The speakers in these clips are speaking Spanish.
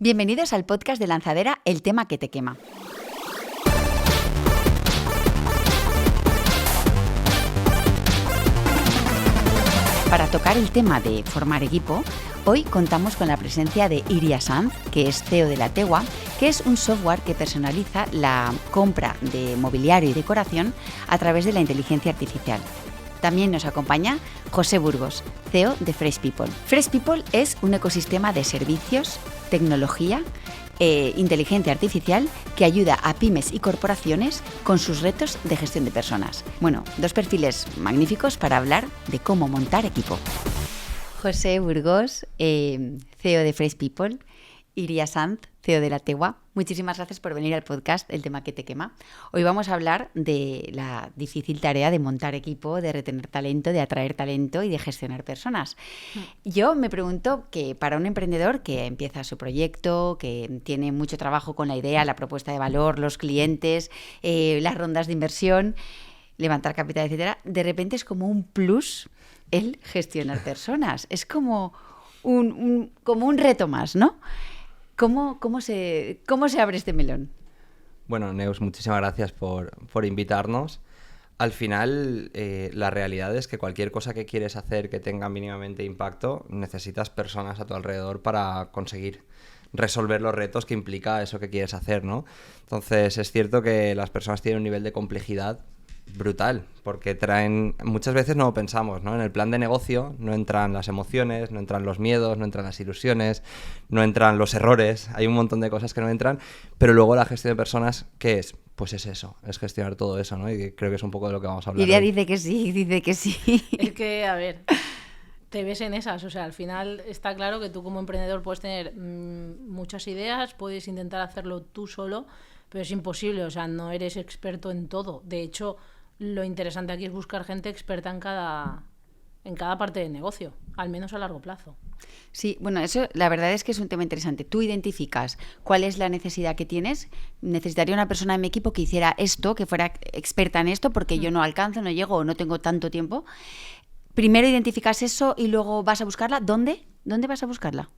Bienvenidos al podcast de Lanzadera, el tema que te quema. Para tocar el tema de formar equipo, hoy contamos con la presencia de Iria Sanz, que es CEO de La Tegua, que es un software que personaliza la compra de mobiliario y decoración a través de la inteligencia artificial. También nos acompaña José Burgos, CEO de Fresh People. Fresh People es un ecosistema de servicios, tecnología, inteligencia artificial que ayuda a pymes y corporaciones con sus retos de gestión de personas. Bueno, dos perfiles magníficos para hablar de cómo montar equipo. José Burgos, CEO de Fresh People, Iria Sanz, CEO de La Tegua. Muchísimas gracias por venir al podcast El tema que te quema. Hoy vamos a hablar de la difícil tarea de montar equipo, de retener talento, de atraer talento y de gestionar personas. Yo me pregunto que para un emprendedor que empieza su proyecto, que tiene mucho trabajo con la idea, la propuesta de valor, los clientes, las rondas de inversión, levantar capital, etcétera, de repente es como un plus el gestionar personas. Es como un reto más, ¿no? ¿Cómo se abre este melón? Bueno, Neus, muchísimas gracias por invitarnos. Al final, la realidad es que cualquier cosa que quieres hacer que tenga mínimamente impacto, necesitas personas a tu alrededor para conseguir resolver los retos que implica eso que quieres hacer, ¿no? Entonces, es cierto que las personas tienen un nivel de complejidad brutal, porque muchas veces no lo pensamos, ¿no? En el plan de negocio no entran las emociones, no entran los miedos, no entran las ilusiones, no entran los errores, hay un montón de cosas que no entran, pero luego la gestión de personas, ¿qué es? Pues es eso, es gestionar todo eso, ¿no? Y creo que es un poco de lo que vamos a hablar Iria hoy. dice que sí. Es que, a ver, te ves en esas, o sea, al final está claro que tú como emprendedor puedes tener muchas ideas, puedes intentar hacerlo tú solo, pero es imposible, o sea, no eres experto en todo. De hecho, lo interesante aquí es buscar gente experta en cada parte del negocio, al menos a largo plazo. Sí, bueno, eso la verdad es que es un tema interesante. Tú identificas cuál es la necesidad que tienes. Necesitaría una persona en mi equipo que hiciera esto, que fuera experta en esto, porque yo no alcanzo, no llego o no tengo tanto tiempo. Primero identificas eso y luego vas a buscarla. ¿Dónde? ¿Dónde vas a buscarla?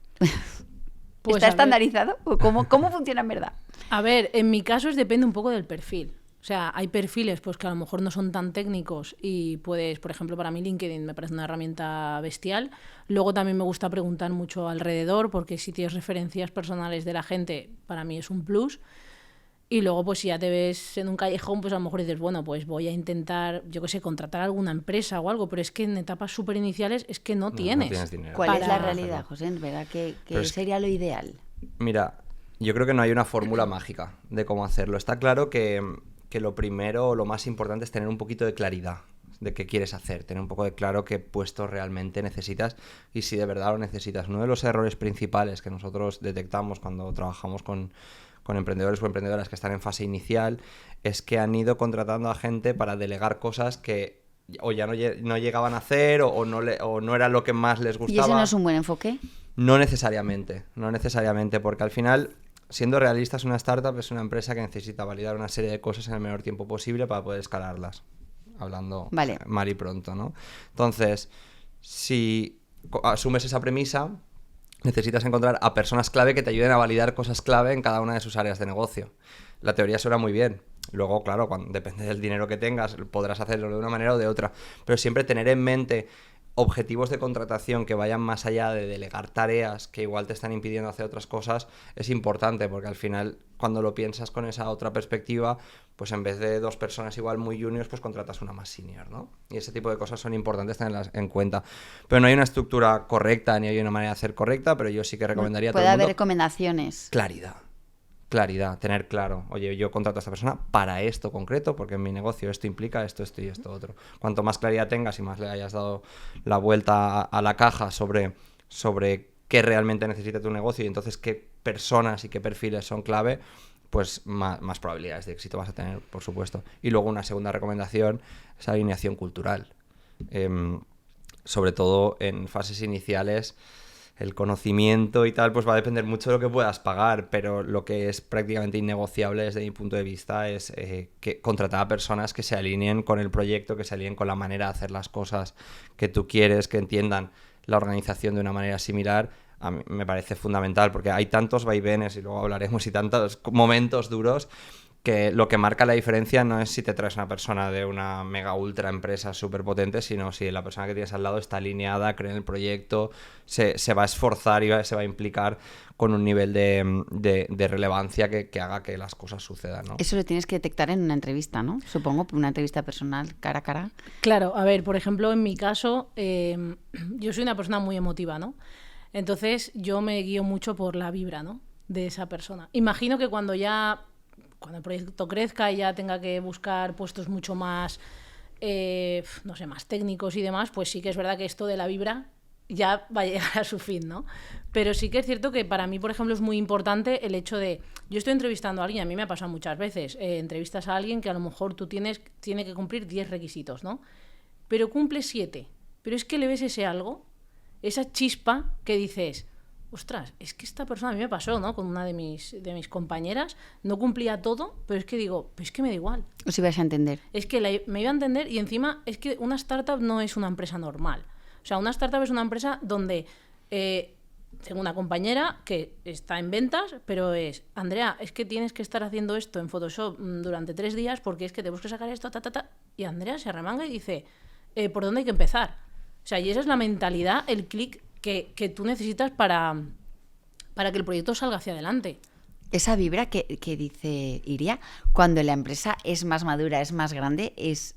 Pues ¿Está estandarizado? ¿O cómo funciona en verdad? A ver, en mi caso depende un poco del perfil. O sea, hay perfiles pues que a lo mejor no son tan técnicos y puedes, por ejemplo, para mí LinkedIn me parece una herramienta bestial. Luego también me gusta preguntar mucho alrededor porque si tienes referencias personales de la gente, para mí es un plus. Y luego pues si ya te ves en un callejón, pues a lo mejor dices, bueno, pues voy a intentar, yo qué sé, contratar a alguna empresa o algo, pero es que en etapas súper iniciales es que no tienes. No tienes dinero. ¿Cuál es la realidad, José? ¿En verdad qué sería lo ideal? Mira, yo creo que no hay una fórmula mágica de cómo hacerlo. Está claro que lo primero, lo más importante es tener un poquito de claridad de qué quieres hacer, tener un poco de claro qué puesto realmente necesitas y si de verdad lo necesitas. Uno de los errores principales que nosotros detectamos cuando trabajamos con emprendedores o emprendedoras que están en fase inicial es que han ido contratando a gente para delegar cosas que o ya no llegaban a hacer o no era lo que más les gustaba. ¿Y ese no es un buen enfoque? No necesariamente, porque al final, siendo realistas, una startup es una empresa que necesita validar una serie de cosas en el menor tiempo posible para poder escalarlas, hablando mal y pronto, ¿no? Entonces, si asumes esa premisa, necesitas encontrar a personas clave que te ayuden a validar cosas clave en cada una de sus áreas de negocio. La teoría suena muy bien. Luego, claro, depende del dinero que tengas, podrás hacerlo de una manera o de otra, pero siempre tener en mente objetivos de contratación que vayan más allá de delegar tareas que igual te están impidiendo hacer otras cosas es importante, porque al final cuando lo piensas con esa otra perspectiva, pues en vez de 2 personas igual muy juniors, pues contratas una más senior, ¿no? Y ese tipo de cosas son importantes tenerlas en cuenta. Pero no hay una estructura correcta ni hay una manera de hacer correcta, pero yo sí que recomendaría a todo el mundo... Puede haber recomendaciones. Claridad, tener claro, oye, yo contrato a esta persona para esto concreto, porque en mi negocio esto implica esto y esto otro. Cuanto más claridad tengas y más le hayas dado la vuelta a la caja sobre qué realmente necesita tu negocio y entonces qué personas y qué perfiles son clave, pues más probabilidades de éxito vas a tener, por supuesto. Y luego una segunda recomendación es alineación cultural. Sobre todo en fases iniciales, el conocimiento y tal, pues va a depender mucho de lo que puedas pagar, pero lo que es prácticamente innegociable desde mi punto de vista es que contratar a personas que se alineen con el proyecto, que se alineen con la manera de hacer las cosas que tú quieres, que entiendan la organización de una manera similar, a mí me parece fundamental, porque hay tantos vaivenes, y luego hablaremos, y tantos momentos duros, que lo que marca la diferencia no es si te traes una persona de una mega ultra empresa súper potente, sino si la persona que tienes al lado está alineada, cree en el proyecto, se va a esforzar y se va a implicar con un nivel de relevancia que haga que las cosas sucedan, ¿no? Eso lo tienes que detectar en una entrevista, ¿no? Supongo, una entrevista personal, cara a cara. Claro, a ver, por ejemplo, en mi caso, yo soy una persona muy emotiva, ¿no? Entonces yo me guío mucho por la vibra, ¿no?, de esa persona. Imagino que cuando el proyecto crezca y ya tenga que buscar puestos mucho más, no sé, más técnicos y demás, pues sí que es verdad que esto de la vibra ya va a llegar a su fin, ¿no? Pero sí que es cierto que para mí, por ejemplo, es muy importante el hecho de... Yo estoy entrevistando a alguien, a mí me ha pasado muchas veces, entrevistas a alguien que a lo mejor tiene que cumplir 10 requisitos, ¿no? Pero cumple 7. Pero es que le ves ese algo, esa chispa que dices... Ostras, es que esta persona, a mí me pasó, ¿no?, con una de mis compañeras, no cumplía todo, pero es que digo, pues es que me da igual. Os ibas a entender. Es que me iba a entender, y encima es que una startup no es una empresa normal. O sea, una startup es una empresa donde tengo una compañera que está en ventas, pero es, Andrea, es que tienes que estar haciendo esto en Photoshop durante 3 días porque es que tenemos que sacar esto, y Andrea se arremanga y dice, ¿por dónde hay que empezar? O sea, y esa es la mentalidad, el clic que tú necesitas para que el proyecto salga hacia adelante. Esa vibra que dice Iria, cuando la empresa es más madura, es más grande, ¿es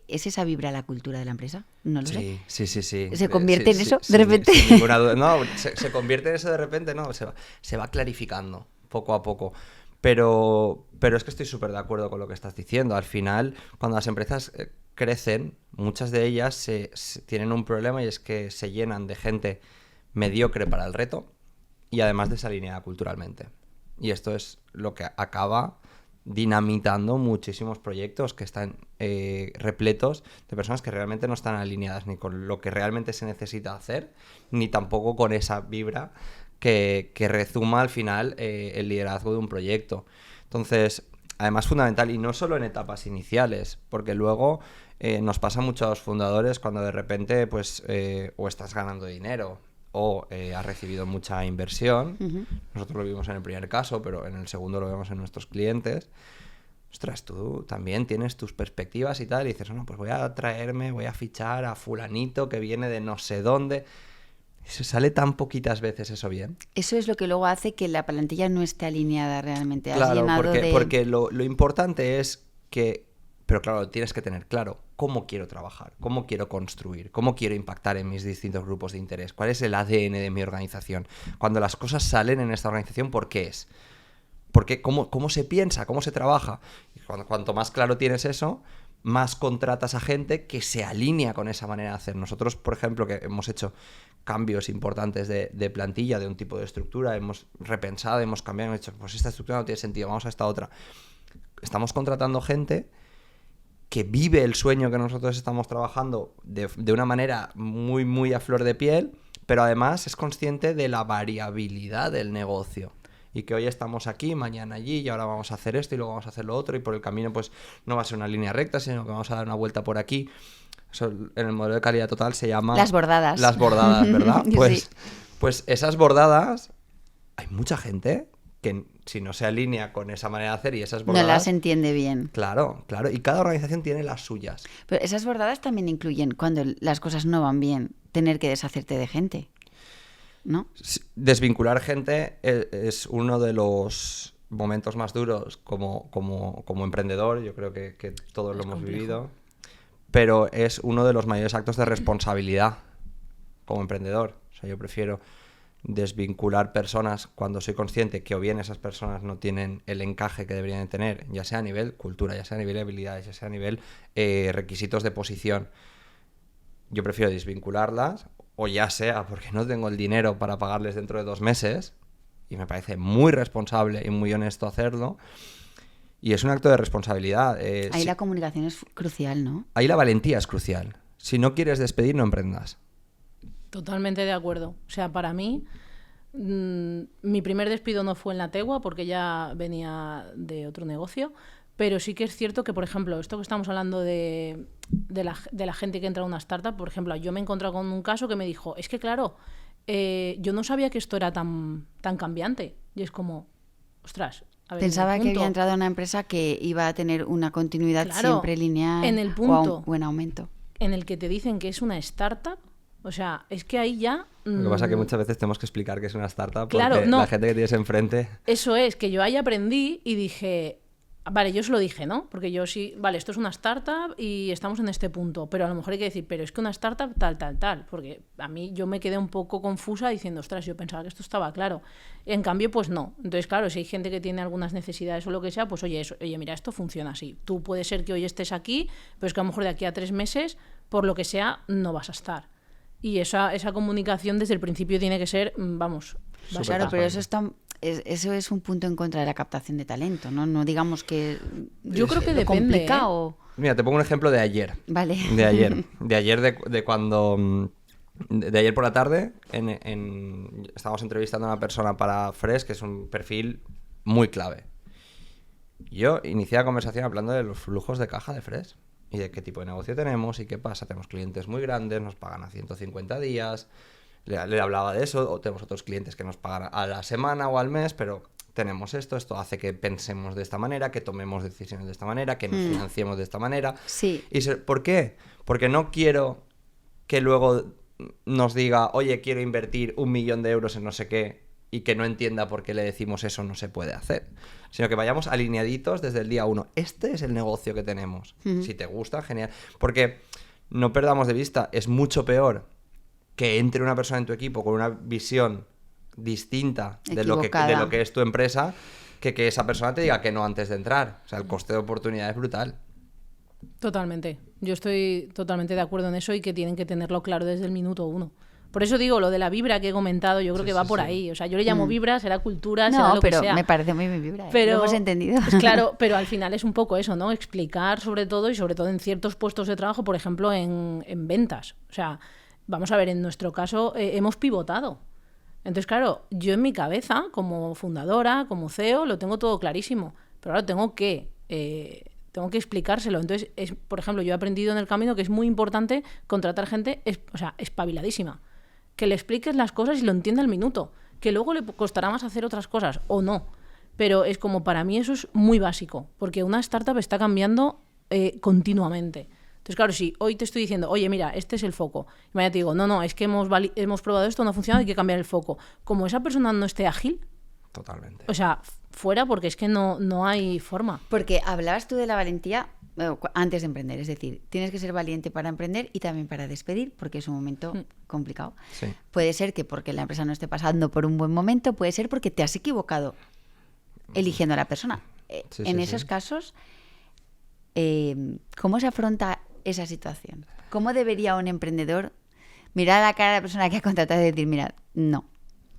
esa vibra la cultura de la empresa? No lo sé. Sí. ¿Se convierte en eso de repente? Sin ninguna duda. No, se convierte en eso de repente, no, se va clarificando poco a poco. Pero es que estoy súper de acuerdo con lo que estás diciendo. Al final, cuando las empresas crecen, muchas de ellas tienen un problema, y es que se llenan de gente mediocre para el reto y además desalineada culturalmente. Y esto es lo que acaba dinamitando muchísimos proyectos que están repletos de personas que realmente no están alineadas ni con lo que realmente se necesita hacer, ni tampoco con esa vibra que rezuma al final el liderazgo de un proyecto. Entonces, además fundamental, y no solo en etapas iniciales, porque luego nos pasa mucho a los fundadores cuando de repente pues o estás ganando dinero o has recibido mucha inversión. Uh-huh. Nosotros lo vimos en el primer caso, pero en el segundo lo vemos en nuestros clientes. Ostras, tú también tienes tus perspectivas y tal, y dices, no, pues voy a fichar a fulanito que viene de no sé dónde. ¿Se sale tan poquitas veces eso bien? Eso es lo que luego hace que la plantilla no esté alineada realmente. Claro, porque lo importante es que... Pero claro, tienes que tener claro cómo quiero trabajar, cómo quiero construir, cómo quiero impactar en mis distintos grupos de interés, cuál es el ADN de mi organización. Cuando las cosas salen en esta organización, ¿por qué es? Porque ¿cómo se piensa? ¿Cómo se trabaja? Y cuanto más claro tienes eso, más contratas a gente que se alinea con esa manera de hacer. Nosotros, por ejemplo, que hemos hecho cambios importantes de plantilla, de un tipo de estructura, hemos repensado, hemos cambiado, hemos dicho, pues esta estructura no tiene sentido, vamos a esta otra. Estamos contratando gente que vive el sueño que nosotros estamos trabajando de una manera muy, muy a flor de piel, pero además es consciente de la variabilidad del negocio. Y que hoy estamos aquí, mañana allí, y ahora vamos a hacer esto y luego vamos a hacer lo otro, y por el camino pues no va a ser una línea recta, sino que vamos a dar una vuelta por aquí. Eso en el modelo de calidad total se llama... Las bordadas. Las bordadas, ¿verdad? Sí. Pues esas bordadas, hay mucha gente que si no se alinea con esa manera de hacer y esas bordadas... No las entiende bien. Claro, y cada organización tiene las suyas. Pero esas bordadas también incluyen, cuando las cosas no van bien, tener que deshacerte de gente, ¿no? Desvincular gente es uno de los momentos más duros como emprendedor. Yo creo que todos lo hemos vivido. Pero es uno de los mayores actos de responsabilidad como emprendedor. O sea, yo prefiero desvincular personas cuando soy consciente que o bien esas personas no tienen el encaje que deberían de tener, ya sea a nivel cultura, ya sea a nivel habilidades, ya sea a nivel requisitos de posición. Yo prefiero desvincularlas, o ya sea porque no tengo el dinero para pagarles dentro de 2 meses, y me parece muy responsable y muy honesto hacerlo, y es un acto de responsabilidad. Ahí la comunicación es crucial, ¿no? Ahí la valentía es crucial. Si no quieres despedir, no emprendas. Totalmente de acuerdo. O sea, para mí, mi primer despido no fue en la Tegua porque ya venía de otro negocio, pero sí que es cierto que, por ejemplo, esto que estamos hablando de la gente que entra a una startup, por ejemplo, yo me he encontrado con un caso que me dijo, es que claro, yo no sabía que esto era tan cambiante. Y es como, ostras, a ver, pensaba que había entrado en una empresa que iba a tener una continuidad siempre lineal en el punto, o un buen aumento. En el que te dicen que es una startup, o sea, es que ahí ya... Lo que pasa es que muchas veces tenemos que explicar que es una startup porque la gente que tienes enfrente... Eso es, que yo ahí aprendí y dije... Vale, yo se lo dije, ¿no? Porque yo sí, vale, esto es una startup y estamos en este punto, pero a lo mejor hay que decir, pero es que una startup tal, porque a mí yo me quedé un poco confusa diciendo, ostras, yo pensaba que esto estaba claro. En cambio, pues no. Entonces, claro, si hay gente que tiene algunas necesidades o lo que sea, pues oye, mira, esto funciona así. Tú puede ser que hoy estés aquí, pero es que a lo mejor de aquí a 3 meses, por lo que sea, no vas a estar. Y esa comunicación desde el principio tiene que ser, vamos... Claro, pero eso es un punto en contra de la captación de talento, ¿no? No digamos que... Yo creo que depende. Complicado. Mira, te pongo un ejemplo de ayer. Vale. De ayer cuando... De ayer por la tarde estábamos entrevistando a una persona para Fresh, que es un perfil muy clave. Yo inicié la conversación hablando de los flujos de caja de Fresh y de qué tipo de negocio tenemos y qué pasa. Tenemos clientes muy grandes, nos pagan a 150 días... Le hablaba de eso, o tenemos otros clientes que nos pagan a la semana o al mes, pero tenemos esto hace que pensemos de esta manera, que tomemos decisiones de esta manera, que nos financiemos de esta manera. Sí. ¿Por qué? Porque no quiero que luego nos diga, oye, quiero invertir 1 millón de euros en no sé qué, y que no entienda por qué le decimos eso no se puede hacer. Sino que vayamos alineaditos desde el día 1. Este es el negocio que tenemos. Si te gusta, genial. Porque no perdamos de vista, es mucho peor que entre una persona en tu equipo con una visión distinta de lo que es tu empresa, que esa persona te diga que no antes de entrar. O sea, el coste de oportunidad es brutal. Totalmente. Yo estoy totalmente de acuerdo en eso y que tienen que tenerlo claro desde el minuto 1. Por eso digo, lo de la vibra que he comentado, yo creo que va por ahí. O sea, yo le llamo vibra, será cultura, será lo que sea. No, pero me parece muy vibra. Pero, lo hemos entendido. Pues claro, pero al final es un poco eso, ¿no? Explicar sobre todo, y sobre todo en ciertos puestos de trabajo, por ejemplo, en ventas. O sea... Vamos a ver, en nuestro caso hemos pivotado. Entonces, claro, yo en mi cabeza, como fundadora, como CEO, lo tengo todo clarísimo. Pero ahora tengo que explicárselo. Entonces, por ejemplo, yo he aprendido en el camino que es muy importante contratar gente espabiladísima. Que le expliques las cosas y lo entienda al minuto. Que luego le costará más hacer otras cosas, o no. Pero es como, para mí eso es muy básico. Porque una startup está cambiando continuamente. Entonces, claro, si hoy te estoy diciendo, oye, mira, este es el foco, y mañana te digo, no, es que hemos probado esto, no ha funcionado, hay que cambiar el foco. Como esa persona no esté ágil, totalmente. O sea, fuera, porque es que no hay forma. Porque hablabas tú de la valentía antes de emprender, es decir, tienes que ser valiente para emprender y también para despedir, porque es un momento complicado. Sí. Puede ser que porque la empresa no esté pasando por un buen momento, puede ser porque te has equivocado eligiendo a la persona. En esos casos, ¿cómo se afronta esa situación? ¿Cómo debería un emprendedor mirar a la cara de la persona que ha contratado y decir, mira, no?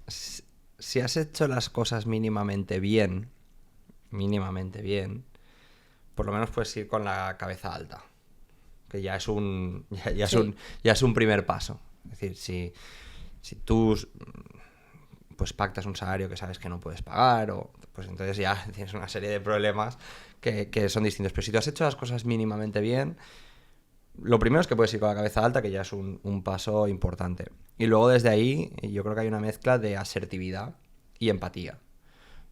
Si has hecho las cosas mínimamente bien, por lo menos puedes ir con la cabeza alta, que ya es un primer paso. Es decir, si tú pues pactas un salario que sabes que no puedes pagar, pues entonces ya tienes una serie de problemas que son distintos. Pero si tú has hecho las cosas mínimamente bien, lo primero es que puedes ir con la cabeza alta, que ya es un paso importante. Y luego desde ahí yo creo que hay una mezcla de asertividad y empatía.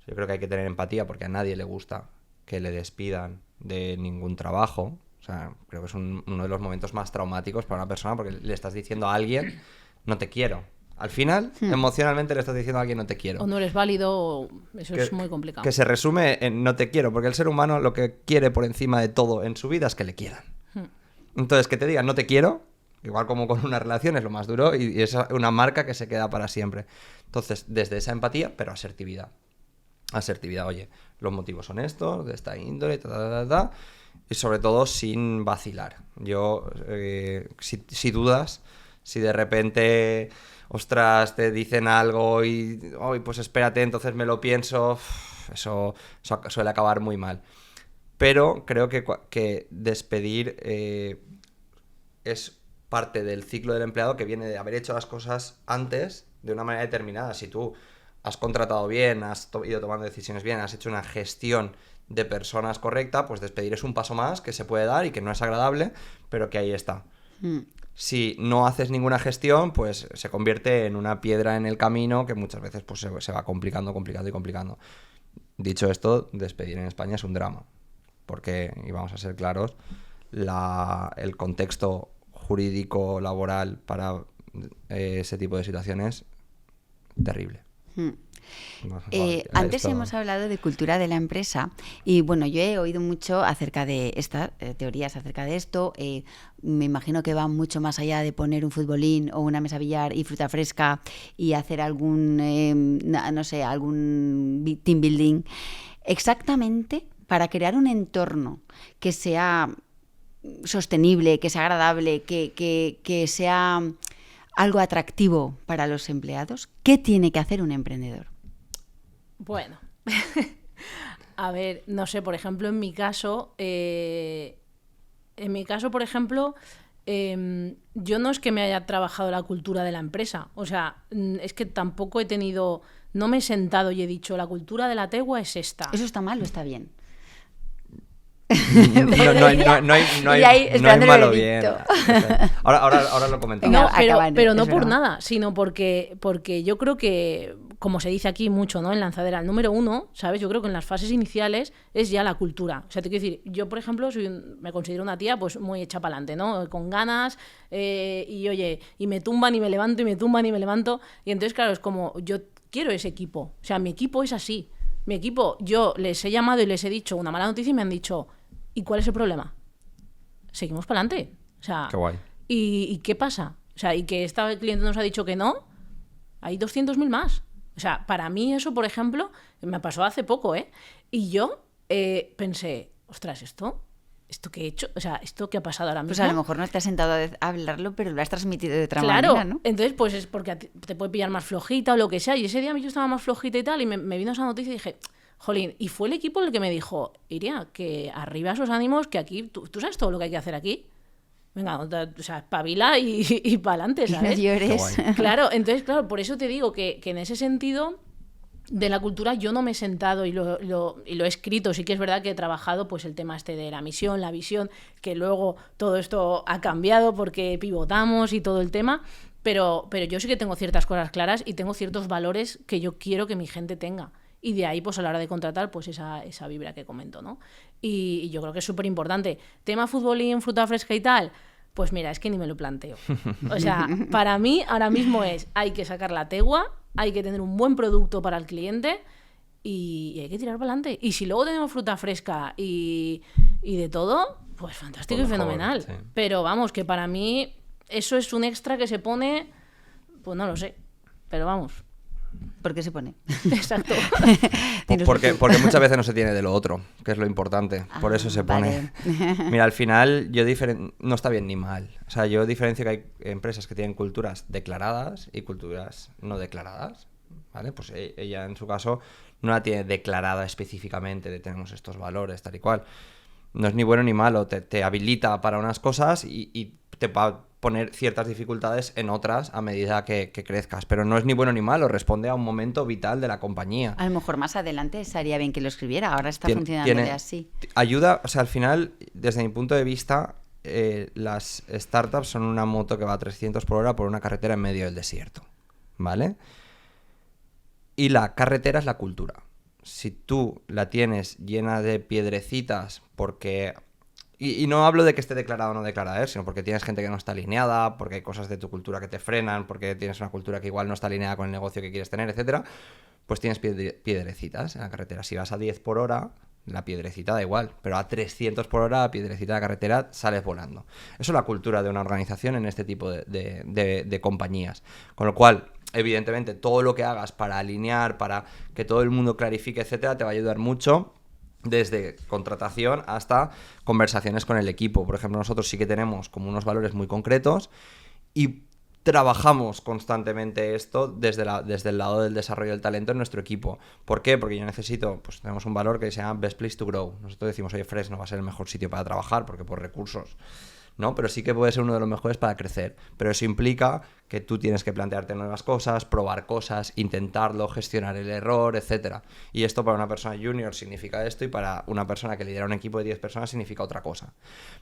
Yo creo que hay que tener empatía porque a nadie le gusta que le despidan de ningún trabajo. O sea, creo que es uno de los momentos más traumáticos para una persona porque le estás diciendo a alguien, no te quiero. Al final, emocionalmente le estás diciendo a alguien no te quiero. O no eres válido, eso es muy complicado. Que se resume en no te quiero, porque el ser humano lo que quiere por encima de todo en su vida es que le quieran. Entonces, que te digan no te quiero, igual como con una relación, es lo más duro y es una marca que se queda para siempre. Entonces, desde esa empatía, pero asertividad. Asertividad, oye, los motivos son estos, de esta índole, y sobre todo sin vacilar. Yo, si dudas, si de repente, ostras, te dicen algo y, pues espérate, entonces me lo pienso, eso suele acabar muy mal. Pero creo que despedir es parte del ciclo del empleado que viene de haber hecho las cosas antes de una manera determinada. Si tú has contratado bien, has ido tomando decisiones bien, has hecho una gestión de personas correcta, pues despedir es un paso más que se puede dar y que no es agradable, pero que ahí está. Si no haces ninguna gestión, pues se convierte en una piedra en el camino que muchas veces pues, se va complicando. Dicho esto, despedir en España es un drama, porque, y vamos a ser claros, el contexto jurídico, laboral para ese tipo de situaciones, terrible. Antes hemos hablado de cultura de la empresa y bueno, yo he oído mucho acerca de estas teorías acerca de esto. Me imagino que va mucho más allá de poner un futbolín o una mesa billar y fruta fresca y hacer algún team building. Exactamente, para crear un entorno que sea sostenible, que sea agradable, que sea algo atractivo para los empleados, ¿qué tiene que hacer un emprendedor? Bueno, a ver, no sé, por ejemplo, en mi caso, por ejemplo, yo no es que me haya trabajado la cultura de la empresa, o sea, es que tampoco no me he sentado y he dicho, la cultura de la Tegua es esta. ¿Eso está mal o está bien? No hay malo bien. Ahora lo comentamos. No, pero no por nada, sino porque yo creo que, como se dice aquí mucho, ¿no? En Lanzadera, el número 1, ¿sabes? Yo creo que en las fases iniciales es ya la cultura. O sea, te quiero decir, yo, por ejemplo, me considero una tía pues muy hecha para adelante, ¿no? Con ganas, y oye, y me tumban y me levanto, y me tumban y me levanto. Y entonces, claro, es como, yo quiero ese equipo. O sea, mi equipo es así. Mi equipo, yo les he llamado y les he dicho una mala noticia y me han dicho, ¿y cuál es el problema? Seguimos para adelante. O sea, qué guay. ¿Y qué pasa? O sea, y que esta cliente nos ha dicho que no, hay 200.000 más. O sea, para mí eso, por ejemplo, me pasó hace poco, ¿eh? Y yo pensé, ostras, ¿esto qué he hecho? O sea, ¿esto qué ha pasado ahora mismo? Pues a lo mejor no te has sentado a hablarlo, pero lo has transmitido de otra manera, ¿no? Entonces, pues es porque te puede pillar más flojita o lo que sea. Y ese día yo estaba más flojita y tal, y me vino esa noticia y dije, jolín, y fue el equipo el que me dijo, Iria, que arriba esos ánimos, que aquí, tú sabes todo lo que hay que hacer aquí. Venga, o sea, espabila y para adelante, ¿sabes? Y no llores. Claro, entonces, claro, por eso te digo que en ese sentido de la cultura yo no me he sentado y lo he escrito. Sí que es verdad que he trabajado pues el tema de la misión, la visión, que luego todo esto ha cambiado porque pivotamos y todo el tema, pero yo sí que tengo ciertas cosas claras y tengo ciertos valores que yo quiero que mi gente tenga. Y de ahí, pues a la hora de contratar, pues esa vibra que comento, ¿no? Y yo creo que es súper importante. Tema futbolín, fruta fresca y tal, pues mira, es que ni me lo planteo. O sea, para mí ahora mismo hay que sacar la tegua, hay que tener un buen producto para el cliente y hay que tirar para adelante. Y si luego tenemos fruta fresca y de todo, pues fantástico y fenomenal. Sí. Pero vamos, que para mí eso es un extra que se pone, pues no lo sé, pero vamos. ¿Por qué se pone? Exacto. Porque muchas veces no se tiene de lo otro, que es lo importante. Por eso se pone. Vale. Mira, al final no está bien ni mal. O sea, yo diferencio que hay empresas que tienen culturas declaradas y culturas no declaradas. ¿Vale? Pues ella en su caso no la tiene declarada específicamente de tenemos estos valores, tal y cual. No es ni bueno ni malo. Te habilita para unas cosas y te va a poner ciertas dificultades en otras a medida que crezcas, pero no es ni bueno ni malo, responde a un momento vital de la compañía. A lo mejor más adelante estaría bien que lo escribiera, ahora está funcionando así. Ayuda, o sea, al final, desde mi punto de vista, las startups son una moto que va a 300 por hora por una carretera en medio del desierto, ¿vale? Y la carretera es la cultura. Si tú la tienes llena de piedrecitas porque... Y no hablo de que esté declarada o no declarada, sino porque tienes gente que no está alineada, porque hay cosas de tu cultura que te frenan, porque tienes una cultura que igual no está alineada con el negocio que quieres tener, etcétera, pues tienes piedrecitas en la carretera. Si vas a 10 por hora, la piedrecita da igual, pero a 300 por hora, la piedrecita de la carretera, sales volando. Eso es la cultura de una organización en este tipo de compañías. Con lo cual, evidentemente, todo lo que hagas para alinear, para que todo el mundo clarifique, etcétera, te va a ayudar mucho. Desde contratación hasta conversaciones con el equipo. Por ejemplo, nosotros sí que tenemos como unos valores muy concretos y trabajamos constantemente esto desde el lado del desarrollo del talento en nuestro equipo. ¿Por qué? Porque pues tenemos un valor que se llama Best Place to Grow. Nosotros decimos, oye, Fresno va a ser el mejor sitio para trabajar porque por recursos ¿no? Pero sí que puede ser uno de los mejores para crecer. Pero eso implica que tú tienes que plantearte nuevas cosas, probar cosas, intentarlo, gestionar el error, etc. Y esto para una persona junior significa esto y para una persona que lidera un equipo de 10 personas significa otra cosa.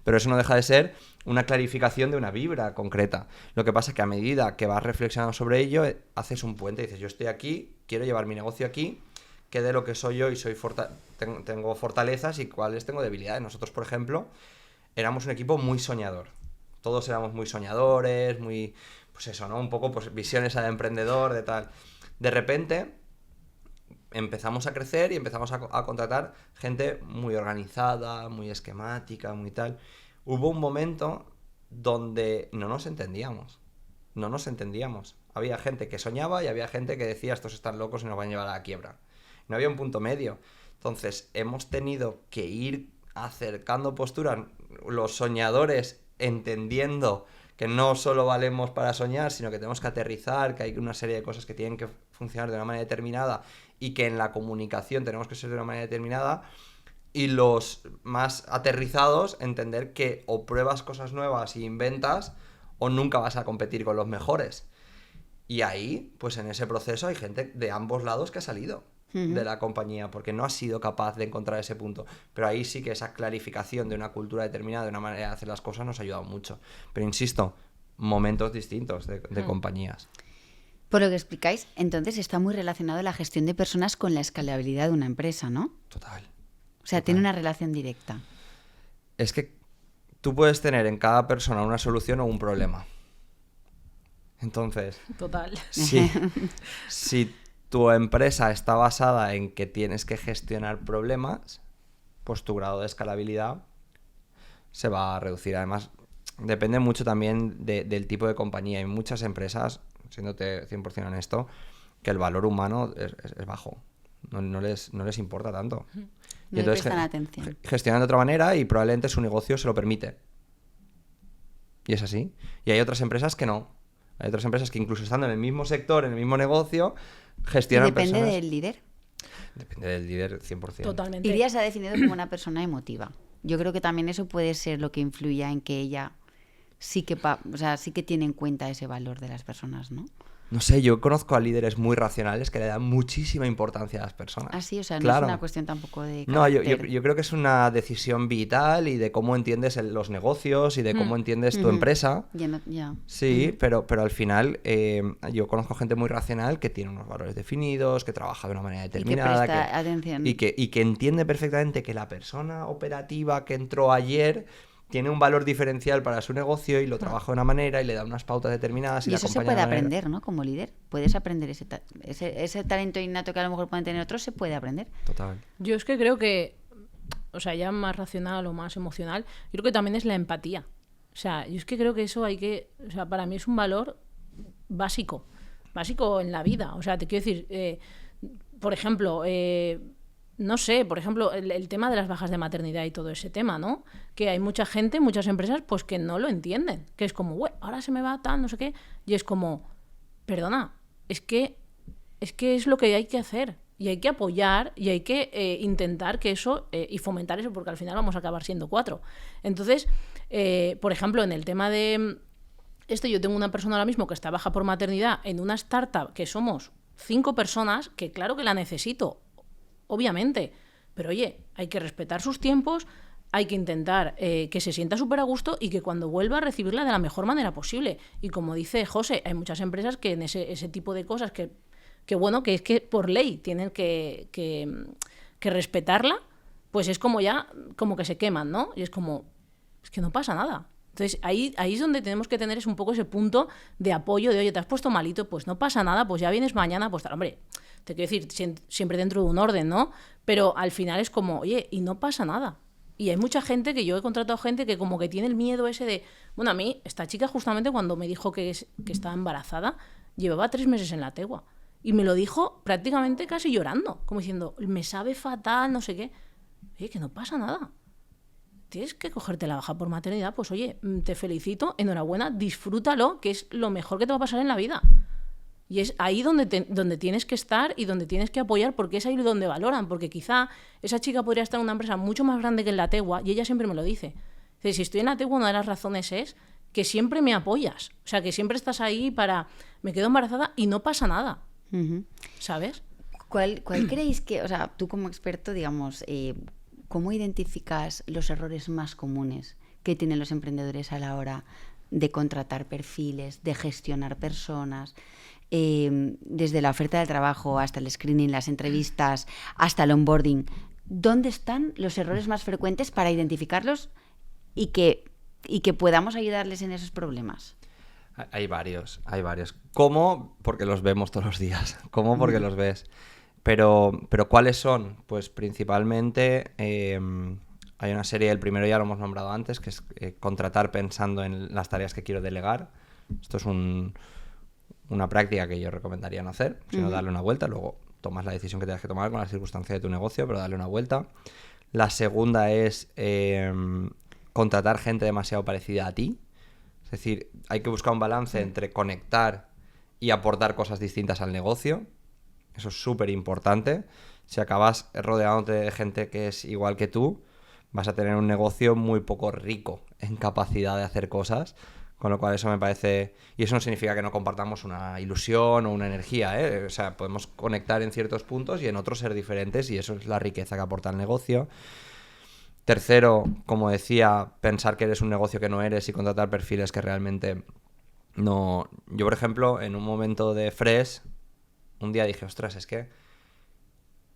Pero eso no deja de ser una clarificación de una vibra concreta. Lo que pasa es que a medida que vas reflexionando sobre ello, haces un puente y dices, yo estoy aquí, quiero llevar mi negocio aquí, que de lo que soy yo y tengo fortalezas y cuáles tengo debilidades. Nosotros, por ejemplo, éramos un equipo muy soñador. Todos éramos muy soñadores, muy, pues eso, ¿no? Un poco pues visiones al emprendedor, de tal. De repente empezamos a crecer y empezamos a contratar gente muy organizada, muy esquemática, muy tal. Hubo un momento donde no nos entendíamos. Había gente que soñaba y había gente que decía, estos están locos y nos van a llevar a la quiebra. No había un punto medio. Entonces hemos tenido que ir acercando posturas, los soñadores entendiendo que no solo valemos para soñar, sino que tenemos que aterrizar, que hay una serie de cosas que tienen que funcionar de una manera determinada y que en la comunicación tenemos que ser de una manera determinada, y los más aterrizados entender que o pruebas cosas nuevas y inventas o nunca vas a competir con los mejores. Y ahí, pues en ese proceso hay gente de ambos lados que ha salido de la compañía porque no ha sido capaz de encontrar ese punto. Pero ahí sí que esa clarificación de una cultura determinada, de una manera de hacer las cosas, nos ha ayudado mucho. Pero insisto, momentos distintos de compañías. Por lo que explicáis, entonces está muy relacionado la gestión de personas con la escalabilidad de una empresa, ¿no? Total. O sea, tiene una relación directa. Es que tú puedes tener en cada persona una solución o un problema. Entonces, total. Si tu empresa está basada en que tienes que gestionar problemas, pues tu grado de escalabilidad se va a reducir. Además, depende mucho también del tipo de compañía. Hay muchas empresas, siéndote 100% honesto, que el valor humano es bajo. No les importa tanto. No y entonces prestan atención. Gestionan de otra manera y probablemente su negocio se lo permite. Y es así. Y hay otras empresas que no. Hay otras empresas que incluso estando en el mismo sector, en el mismo negocio, gestionan personas... ¿Depende del líder? Depende del líder 100%. Totalmente. Iria se ha definido como una persona emotiva. Yo creo que también eso puede ser lo que influya en que ella sí que tiene en cuenta ese valor de las personas, ¿no? No sé, yo conozco a líderes muy racionales que le dan muchísima importancia a las personas. Ah, sí, o sea, claro. No es una cuestión tampoco de carácter. No, yo creo que es una decisión vital y de cómo entiendes los negocios y de cómo entiendes tu empresa. Ya. Sí, pero al final yo conozco gente muy racional que tiene unos valores definidos, que trabaja de una manera determinada. Y que presta atención. Y que entiende perfectamente que la persona operativa que entró ayer tiene un valor diferencial para su negocio y lo trabaja de una manera y le da unas pautas determinadas. Y eso se puede aprender, ¿no? Como líder. Puedes aprender ese talento innato que a lo mejor pueden tener otros, se puede aprender. Total. Yo es que creo que, o sea, ya más racional o más emocional, yo creo que también es la empatía. O sea, yo es que creo que eso o sea, para mí es un valor básico en la vida. O sea, te quiero decir, por ejemplo... no sé, por ejemplo, el tema de las bajas de maternidad y todo ese tema, ¿no? Que hay mucha gente, muchas empresas, pues que no lo entienden. Que es como, ahora se me va tal, no sé qué. Y es como, perdona, es que es lo que hay que hacer. Y hay que apoyar y hay que intentar que eso y fomentar eso, porque al final vamos a acabar siendo 4. Entonces, por ejemplo, en el tema de esto, yo tengo una persona ahora mismo que está baja por maternidad en una startup que somos 5 personas, que claro que la necesito, obviamente, pero oye, hay que respetar sus tiempos, hay que intentar que se sienta súper a gusto y que cuando vuelva a recibirla de la mejor manera posible. Y como dice José, hay muchas empresas que en ese tipo de cosas que bueno, que es que por ley tienen que respetarla, pues es como ya, como que se queman, ¿no? Y es como, es que no pasa nada. Entonces ahí es donde tenemos que tener un poco ese punto de apoyo de, oye, te has puesto malito, pues no pasa nada, pues ya vienes mañana, pues tal, hombre, te quiero decir, siempre dentro de un orden, ¿no? Pero al final es como, oye, y no pasa nada. Y hay mucha gente que yo he contratado gente que como que tiene el miedo ese de... Bueno, a mí, esta chica justamente cuando me dijo que estaba embarazada, llevaba 3 meses en la tegua. Y me lo dijo prácticamente casi llorando, como diciendo, me sabe fatal, no sé qué. Oye, que no pasa nada. Tienes que cogerte la baja por maternidad, pues oye, te felicito, enhorabuena, disfrútalo, que es lo mejor que te va a pasar en la vida. Y es ahí donde tienes que estar y donde tienes que apoyar, porque es ahí donde valoran, porque quizá esa chica podría estar en una empresa mucho más grande que en la tegua, y ella siempre me lo dice. Si estoy en la Tegua, una de las razones es que siempre me apoyas. O sea, que siempre estás ahí para... Me quedo embarazada y no pasa nada. ¿Sabes? ¿Cuál creéis que, o sea, tú como experto, digamos, cómo identificas los errores más comunes que tienen los emprendedores a la hora de contratar perfiles, de gestionar personas, desde la oferta de trabajo hasta el screening, las entrevistas, hasta el onboarding? ¿Dónde están los errores más frecuentes para identificarlos y que podamos ayudarles en esos problemas? Hay varios. ¿Cómo? Porque los vemos todos los días. ¿Cómo? Porque los ves. Pero ¿cuáles son? Pues principalmente hay una serie, el primero ya lo hemos nombrado antes, que es contratar pensando en las tareas que quiero delegar. Esto es una práctica que yo recomendaría no hacer, sino darle una vuelta. Luego tomas la decisión que tengas que tomar con las circunstancias de tu negocio, pero darle una vuelta. La segunda es contratar gente demasiado parecida a ti. Es decir, hay que buscar un balance entre conectar y aportar cosas distintas al negocio. Eso es súper importante. Si acabas rodeándote de gente que es igual que tú, vas a tener un negocio muy poco rico en capacidad de hacer cosas. Con lo cual eso me parece... Y eso no significa que no compartamos una ilusión o una energía, ¿eh? O sea, podemos conectar en ciertos puntos y en otros ser diferentes, y eso es la riqueza que aporta el negocio. Tercero, como decía, pensar que eres un negocio que no eres y contratar perfiles que realmente no... Yo, por ejemplo, en un momento de Fresh, un día dije, ostras, es que...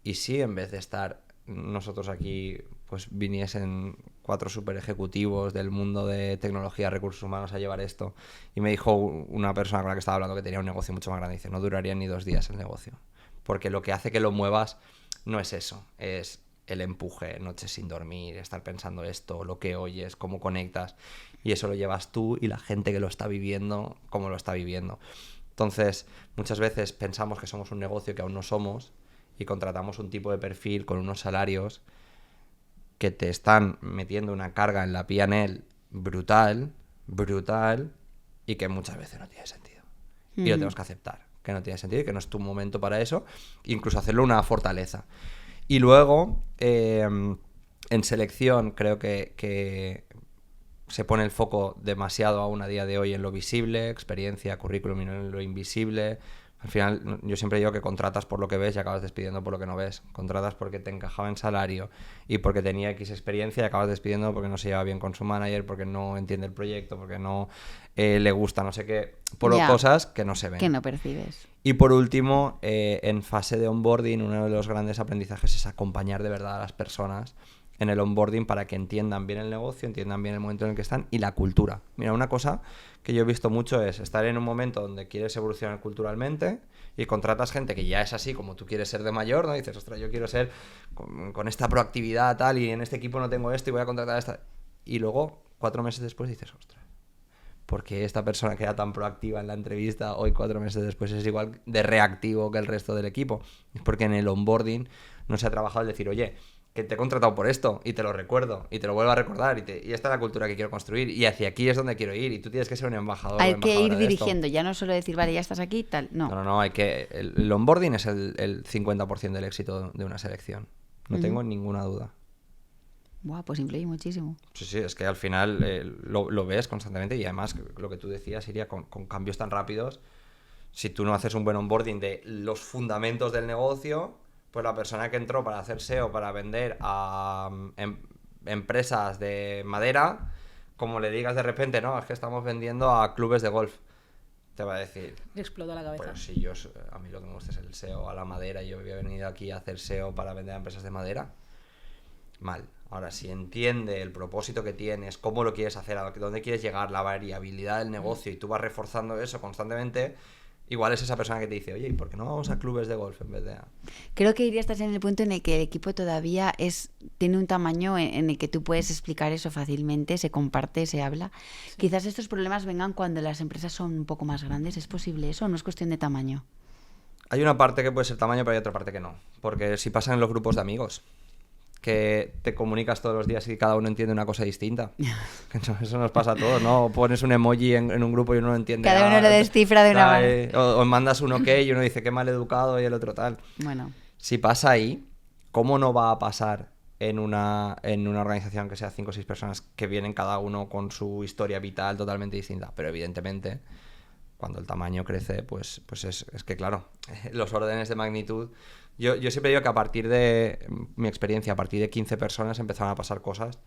¿Y si en vez de estar nosotros aquí, pues viniesen 4 super ejecutivos del mundo de tecnología, recursos humanos a llevar esto? Y me dijo una persona con la que estaba hablando que tenía un negocio mucho más grande, dice, no duraría ni 2 días el negocio. Porque lo que hace que lo muevas no es eso, es el empuje, noches sin dormir, estar pensando esto, lo que oyes, cómo conectas, y eso lo llevas tú y la gente que lo está viviendo, cómo lo está viviendo. Entonces, muchas veces pensamos que somos un negocio que aún no somos y contratamos un tipo de perfil con unos salarios que te están metiendo una carga en la P&L brutal, y que muchas veces no tiene sentido. Y lo tenemos que aceptar, que no tiene sentido y que no es tu momento para eso, incluso hacerlo una fortaleza. Y luego, en selección, creo que se pone el foco demasiado aún a día de hoy en lo visible, experiencia, currículum, y no en lo invisible. Al final, yo siempre digo que contratas por lo que ves y acabas despidiendo por lo que no ves. Contratas porque te encajaba en salario y porque tenía X experiencia, y acabas despidiendo porque no se lleva bien con su manager, porque no entiende el proyecto, porque no le gusta no sé qué, por cosas que no se ven. Que no percibes. Y por último, en fase de onboarding, uno de los grandes aprendizajes es acompañar de verdad a las personas en el onboarding para que entiendan bien el negocio, entiendan bien el momento en el que están y la cultura. Mira, una cosa que yo he visto mucho es estar en un momento donde quieres evolucionar culturalmente y contratas gente que ya es así como tú quieres ser de mayor, ¿no? Y dices, ostras, yo quiero ser con esta proactividad tal, y en este equipo no tengo esto y voy a contratar a esta. Y luego, 4 meses después dices, ostras, ¿por qué esta persona que era tan proactiva en la entrevista hoy, 4 meses después, es igual de reactivo que el resto del equipo? Es porque en el onboarding no se ha trabajado el decir, oye, que te he contratado por esto y te lo recuerdo y te lo vuelvo a recordar y esta es la cultura que quiero construir y hacia aquí es donde quiero ir y tú tienes que ser un embajador. Hay que ir dirigiendo, ya no solo decir, vale, ya estás aquí, tal, no. No, hay que... El onboarding es el 50% del éxito de una selección, no tengo ninguna duda. Buah, pues influye muchísimo. Sí, es que al final lo ves constantemente, y además lo que tú decías, Iria, con cambios tan rápidos, si tú no haces un buen onboarding de los fundamentos del negocio, pues la persona que entró para hacer SEO, para vender a empresas de madera, como le digas de repente, no, es que estamos vendiendo a clubes de golf, te va a decir... Le explota la cabeza. Pues si a mí lo que me gusta es el SEO a la madera y yo había venido aquí a hacer SEO para vender a empresas de madera, mal. Ahora, si entiende el propósito que tienes, cómo lo quieres hacer, a dónde quieres llegar, la variabilidad del negocio, y tú vas reforzando eso constantemente, igual es esa persona que te dice, oye, ¿y por qué no vamos a clubes de golf en vez de a...? Creo que iría estás en el punto en el que el equipo todavía tiene un tamaño en el que tú puedes explicar eso fácilmente, se comparte, se habla. Sí. Quizás estos problemas vengan cuando las empresas son un poco más grandes. ¿Es posible eso o no es cuestión de tamaño? Hay una parte que puede ser tamaño, pero hay otra parte que no. Porque si pasan en los grupos de amigos, que te comunicas todos los días y cada uno entiende una cosa distinta. Eso nos pasa a todos, ¿no? Pones un emoji en un grupo y uno no entiende cada uno lo descifra de una manera. O mandas un ok y uno dice qué mal educado y el otro tal. Bueno. Si pasa ahí, ¿cómo no va a pasar en una organización que sea 5 o 6 personas que vienen cada uno con su historia vital totalmente distinta. Pero evidentemente, cuando el tamaño crece, pues es que claro, los órdenes de magnitud... Yo siempre digo que a partir de mi experiencia, a partir de 15 personas empezaron a pasar cosas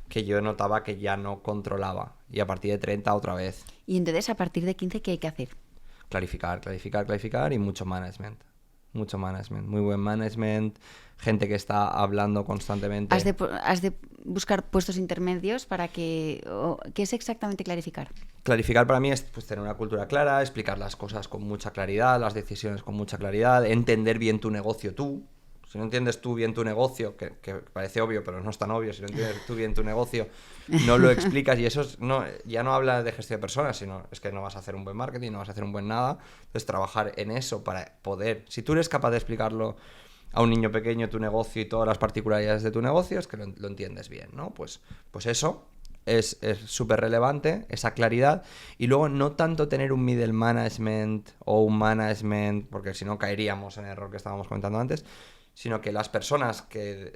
que yo notaba que ya no controlaba. Y a partir de 30 otra vez. Y entonces, a partir de 15, ¿qué hay que hacer? Clarificar y mucho management. Mucho management, muy buen management, gente que está hablando constantemente. ¿Has de buscar puestos intermedios para que... ¿Qué es exactamente clarificar? Clarificar para mí es pues, tener una cultura clara, explicar las cosas con mucha claridad, las decisiones con mucha claridad, entender bien tu negocio tú. Si no entiendes tú bien tu negocio, que parece obvio, pero no es tan obvio, si no entiendes tú bien tu negocio, no lo explicas, y eso ya no habla de gestión de personas, sino es que no vas a hacer un buen marketing, no vas a hacer un buen nada. Entonces trabajar en eso para poder, si tú eres capaz de explicarlo a un niño pequeño tu negocio y todas las particularidades de tu negocio, es que lo entiendes bien, ¿no? Pues eso es súper relevante, esa claridad, y luego no tanto tener un middle management o un management, porque si no caeríamos en el error que estábamos comentando antes, sino que las personas que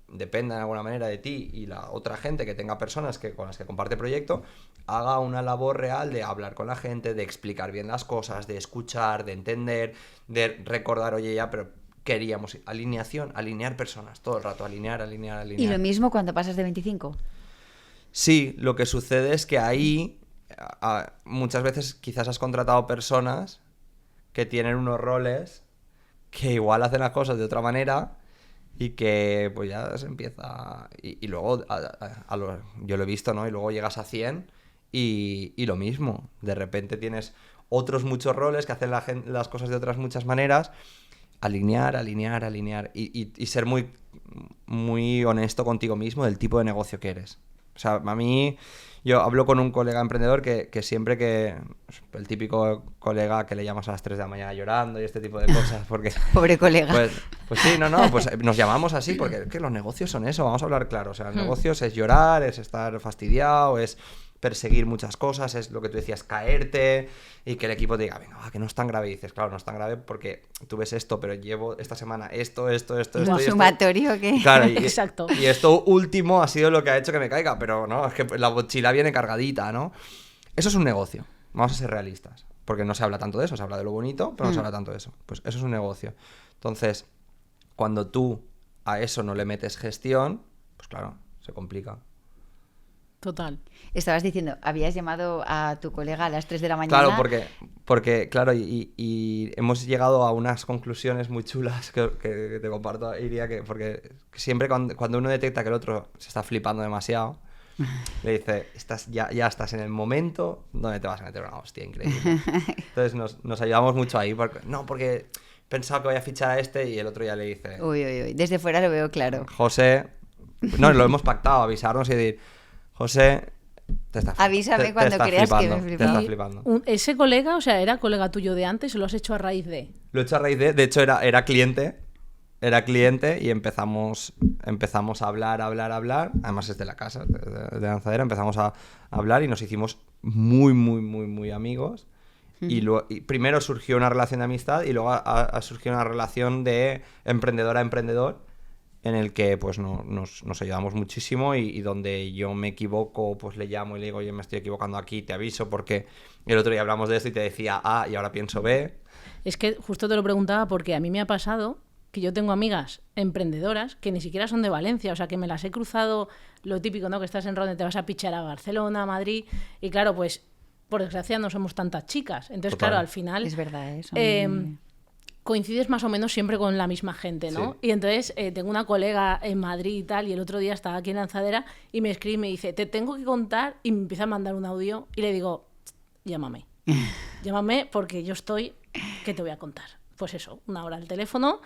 dependan de alguna manera de ti y la otra gente que tenga personas con las que comparte proyecto, haga una labor real de hablar con la gente, de explicar bien las cosas, de escuchar, de entender, de recordar, oye, ya, pero queríamos alinear personas, todo el rato, alinear. ¿Y lo mismo cuando pasas de 25? Sí, lo que sucede es que ahí muchas veces quizás has contratado personas que tienen unos roles que igual hacen las cosas de otra manera y que pues ya se empieza... Y luego, yo lo he visto, ¿no? Y luego llegas a 100 y lo mismo. De repente tienes otros muchos roles que hacen las cosas de otras muchas maneras. Alinear y ser muy, muy honesto contigo mismo del tipo de negocio que eres. O sea, a mí... Yo hablo con un colega emprendedor que siempre que... El típico colega que le llamas a las 3 de la mañana llorando y este tipo de cosas, porque... Pobre colega. Pues sí, pues nos llamamos así porque es que los negocios son eso, vamos a hablar claro. O sea, los negocios es llorar, es estar fastidiado, es perseguir muchas cosas, es lo que tú decías, caerte y que el equipo te diga, venga, que no es tan grave. Y dices, claro, no es tan grave porque tú ves esto, pero llevo esta semana esto. No sumatorio que... Claro, Exacto. Y esto último ha sido lo que ha hecho que me caiga, pero no, es que la mochila viene cargadita, ¿no? Eso es un negocio, vamos a ser realistas, porque no se habla tanto de eso, se habla de lo bonito, pero no se habla tanto de eso. Pues eso es un negocio. Entonces, cuando tú a eso no le metes gestión, pues claro, se complica. Total. Estabas diciendo, habías llamado a tu colega a las 3 de la mañana. Claro, porque claro, y hemos llegado a unas conclusiones muy chulas que te comparto, Iria, porque siempre cuando uno detecta que el otro se está flipando demasiado, le dice, ya estás en el momento donde te vas a meter una hostia increíble. Entonces nos ayudamos mucho ahí, porque he pensado que voy a fichar a este, y el otro ya le dice... Uy, desde fuera lo veo claro. José, no, lo hemos pactado, avisarnos y decir... José, avísame cuando creas que me flipa. Te estás flipando. ¿Ese colega, o sea, era colega tuyo de antes o lo has hecho a raíz de...? Lo he hecho a raíz de hecho era cliente y empezamos a hablar, además es de la casa, de Lanzadera, empezamos a hablar y nos hicimos muy, muy, muy, muy amigos. Y primero surgió una relación de amistad y luego surgió una relación de emprendedor a emprendedor, en el que pues nos ayudamos muchísimo y donde yo me equivoco pues le llamo y le digo, oye, me estoy equivocando aquí, te aviso porque el otro día hablamos de esto y te decía A y ahora pienso B. Es que justo te lo preguntaba porque a mí me ha pasado que yo tengo amigas emprendedoras que ni siquiera son de Valencia, o sea, que me las he cruzado, lo típico, ¿no? Que estás en Ronda, te vas a pichar a Barcelona, a Madrid, y claro, pues por desgracia no somos tantas chicas. Entonces, Total. Claro, al final... Es verdad eso. Coincides más o menos siempre con la misma gente, ¿no? Sí. Y entonces tengo una colega en Madrid y tal, y el otro día estaba aquí en Lanzadera y me escribe y me dice, te tengo que contar, y me empieza a mandar un audio y le digo, llámame. Llámame porque yo estoy, ¿qué te voy a contar? Pues eso, 1 hora al teléfono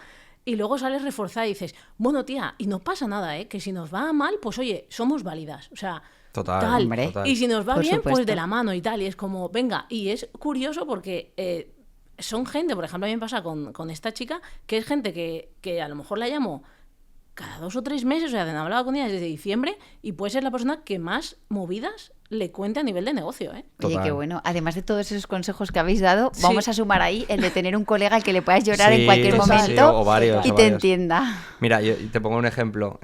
y luego sales reforzada y dices, bueno, tía, y no pasa nada, ¿eh? Que si nos va mal, pues oye, somos válidas. O sea, total. Y si nos va Por bien, supuesto. pues de la mano y tal. Y es como, venga, y es curioso porque... son gente, por ejemplo, a mí me pasa con esta chica, que es gente que a lo mejor la llamo cada 2 o 3 meses, o sea, no hablaba con ella desde diciembre, y puede ser la persona que más movidas le cuente a nivel de negocio, ¿eh? Oye, qué bueno. Además de todos esos consejos que habéis dado, vamos a sumar ahí el de tener un colega al que le puedas llorar en cualquier momento o varios, y te entienda. Mira, yo te pongo un ejemplo.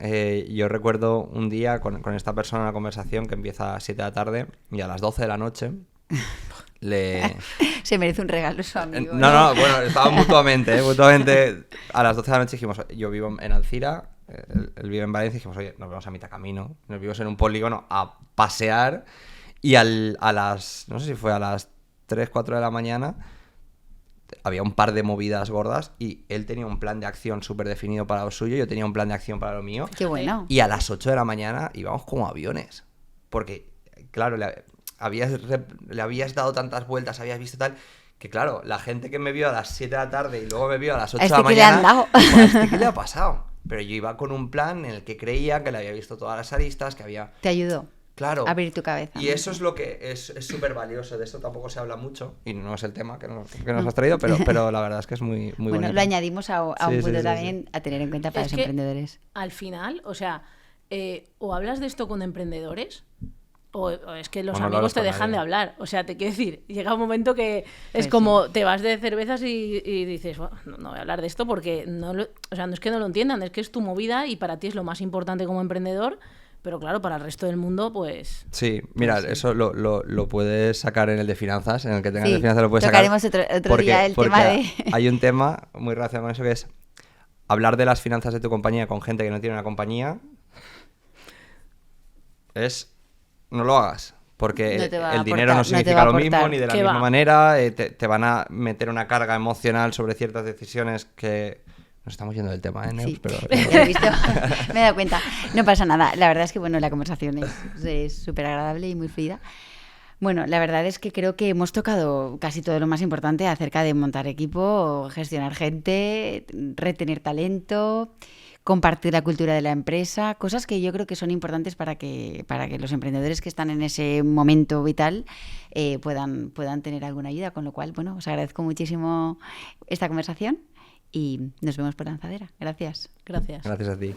Yo recuerdo un día con esta persona una conversación que empieza a 7 de la tarde y a las 12 de la noche Se merece un regalo su amigo. No, bueno, estaban mutuamente a las 12 de la noche dijimos, yo vivo en Alcira, él vive en Valencia, y dijimos, oye, nos vamos a mitad camino, nos vimos en un polígono a pasear, y a las, no sé si fue a las 3, 4 de la mañana, había un par de movidas gordas, y él tenía un plan de acción súper definido para lo suyo, yo tenía un plan de acción para lo mío. Qué bueno. Y a las 8 de la mañana íbamos como aviones, porque, claro, le habías dado tantas vueltas, habías visto tal, que claro, la gente que me vio a las 7 de la tarde y luego me vio a las 8 de la mañana, ¿qué le ha pasado? Pero yo iba con un plan en el que creía que le había visto todas las aristas, que había... Te ayudó. Claro. A abrir tu cabeza. Y eso es lo que es súper valioso. De esto tampoco se habla mucho, y no es el tema que nos has traído, pero la verdad es que es muy bonito. Bueno, lo añadimos a un punto también a tener en cuenta para los emprendedores. Al final, o sea, o hablas de esto con emprendedores... O es que los amigos te dejan de hablar. O sea, te quiero decir, llega un momento que es como te vas de cervezas y dices, bueno, no voy a hablar de esto porque no es que no lo entiendan, es que es tu movida y para ti es lo más importante como emprendedor, pero claro, para el resto del mundo, pues... Sí, mira, eso lo puedes sacar en el de finanzas, en el que tengas de finanzas lo puedes sacar. Tocaremos otro día el tema de... Hay un tema muy relacionado con eso que es hablar de las finanzas de tu compañía con gente que no tiene una compañía. No lo hagas, porque el dinero no significa lo mismo, ni de la misma manera, te van a meter una carga emocional sobre ciertas decisiones que... Nos estamos yendo del tema, ¿eh, Neus? Sí, pero... lo he visto, me he dado cuenta. No pasa nada, la verdad es que bueno, la conversación es súper agradable y muy fluida. Bueno, la verdad es que creo que hemos tocado casi todo lo más importante acerca de montar equipo, gestionar gente, retener talento... compartir la cultura de la empresa, cosas que yo creo que son importantes para que los emprendedores que están en ese momento vital puedan tener alguna ayuda, con lo cual, bueno, os agradezco muchísimo esta conversación y nos vemos por Lanzadera. Gracias. Gracias. Gracias a ti.